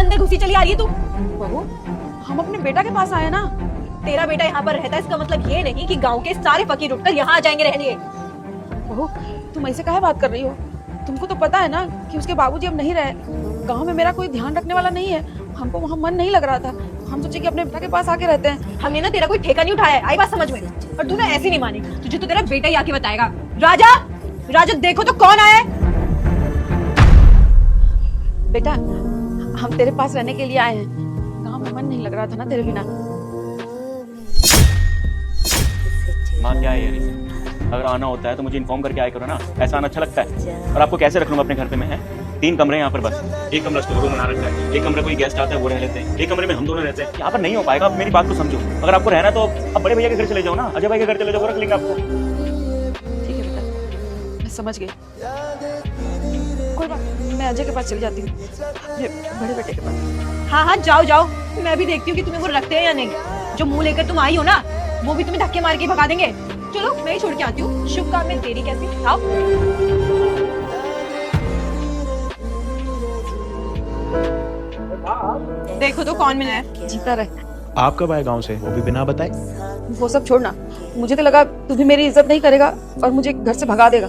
अंदर घुसी चली आ रही है तू? बहू, हम अपने बेटा के पास आए ना। तेरा बेटा यहाँ पर रहता है, इसका मतलब ये नहीं कि गांव के सारे फकीर उठकर यहाँ आ जाएंगे रहने। बहू, तुम ऐसे काहे बात कर रही हो? तुमको तो पता है ना कि उसके बाबूजी अब नहीं रहे। गांव में मेरा कोई ध्यान रखने वाला नहीं है। हमको वहाँ मन नहीं लग रहा था। हम सोचे कि अपने बेटा के पास आके रहते हैं। हमने ना तेरा कोई ठेका नहीं उठाया है, आई बात समझ में? और तू ना ऐसी नहीं मानी, तुझे तो तेरा बेटा ही आके बताएगा। राजा, राजा देखो तो कौन आया है। बेटा, हम तेरे पास रहने के लिए आए हैं। गांव में मन नहीं लग रहा था ना तेरे बिना। माँ क्या है यार इसे? अगर आना होता है तो मुझे इन्फॉर्म करके आया करो ना, ऐसा आना अच्छा लगता है। और आपको कैसे रख लूंगा अपने घर पे मैं? 3 कमरे हैं यहाँ पर, बस एक कमरा स्टोर रूम बना रखा है, एक कमरे कोई गेस्ट आता है वो रह लेते हैं, एक कमरे में हम दोनों रहते हैं। यहाँ पर नहीं हो पाएगा, आप मेरी बात को समझो। अगर आपको रहना तो आप बड़े भैया के घर चले जाओ ना, अजय भाई के घर चले जाओ, वो रख लेंगे आपको। ठीक है बेटा, मैं समझ गई। कोई बात नहीं, मैं अजय के पास चली जाती हूँ, अपने बड़े बेटे के पास। हाँ हाँ जाओ जाओ, मैं भी देखती हूँ कि तुम्हें वो रखते हैं या नहीं। जो मुंह लेकर तुम आई हो ना, वो भी तुम्हें धक्के मार के भगा देंगे। चलो मैं ही छोड़ के आती हूँ। शुभ काम में देरी कैसी? आओ। देखो तो कौन मिला है। जीता रहे। आप कब आए गांव से, वो भी बिना बताए? वो सब छोड़ना, मुझे तो लगा तू भी मेरी इज्जत नहीं करेगा और मुझे घर से भगा देगा।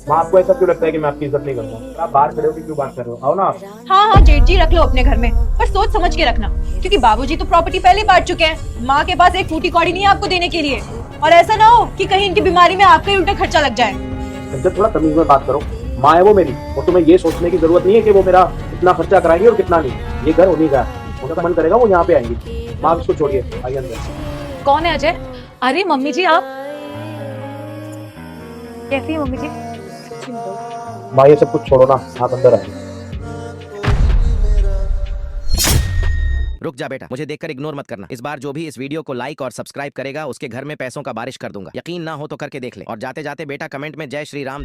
माँ, आपको ऐसा क्यों लगता है कि मैं आपकी इज्जत नहीं करता? आप बाहर खड़े होकर क्यों बात कर रहे हो? आओ ना आप। हाँ हाँ जेठ जी, रख लो अपने घर में, पर सोच समझ के रखना, क्योंकि बाबूजी तो प्रॉपर्टी पहले बांट चुके हैं। माँ के पास एक फूटी कौड़ी नहीं है आपको देने के लिए। और ऐसा ना हो कि कहीं इनकी बीमारी में आपका ही उल्टा खर्चा लग जाए। जब थोड़ा तमीज में बात करो। माँ है वो मेरी, और तुम्हें ये सोचने की जरूरत नहीं है कि वो मेरा इतना खर्चा कराएंगे और कितना नहीं। ये घर उन्हीं का है, उनका मन करेगा वो यहाँ पे आएंगी। माँ इसको छोड़िए, आइए अंदर। कौन है अजय? अरे मम्मी जी, आप कैसी है मम्मी जी? माँ ये सब कुछ छोड़ो ना, आप अंदर आइए। रुक जा बेटा, मुझे देखकर इग्नोर मत करना। इस बार जो भी इस वीडियो को लाइक और सब्सक्राइब करेगा उसके घर में पैसों का बारिश कर दूंगा। यकीन ना हो तो करके देख ले। और जाते जाते बेटा कमेंट में जय श्री राम।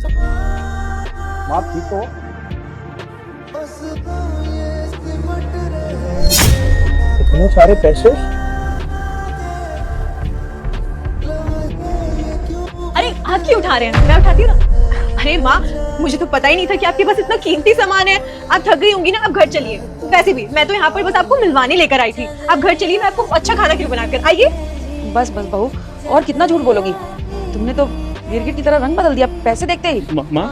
माँ ठीक हो? इतने सारे पैसे? अरे आप क्यों उठा रहे हैं? मैं उठाती हूँ ना। अरे माँ, मुझे तो पता ही नहीं था कि आपके पास इतना कीमती सामान है। आप थक गई होंगी ना, आप घर चलिए। वैसे भी मैं तो यहाँ पर बस आपको मिलवाने लेकर आई थी। आप घर चलिए, मैं आपको अच्छा खाना क्यों बनाकर। आइए। बस बस बहू, और कितना झूठ बोलोगी? तुमने तो गिरगिट की तरह रंग बदल दिया पैसे देखते ही। माँ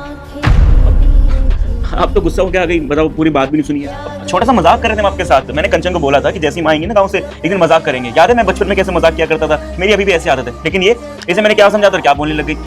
आप तो गुस्सा हो के आ गई, बताओ पूरी बात भी नहीं सुनी है। छोटा सा मजाक कर रहे थे हम आपके साथ। मैंने कंचन को बोला था कि जैसी माँ आएंगी ना गाँव से, एक दिन मजाक करेंगे। याद है मैं बचपन में कैसे मजाक किया करता था? मेरी अभी भी ऐसी आदत है। लेकिन ये इसे मैंने क्या समझा था, क्या बोलने लग गई।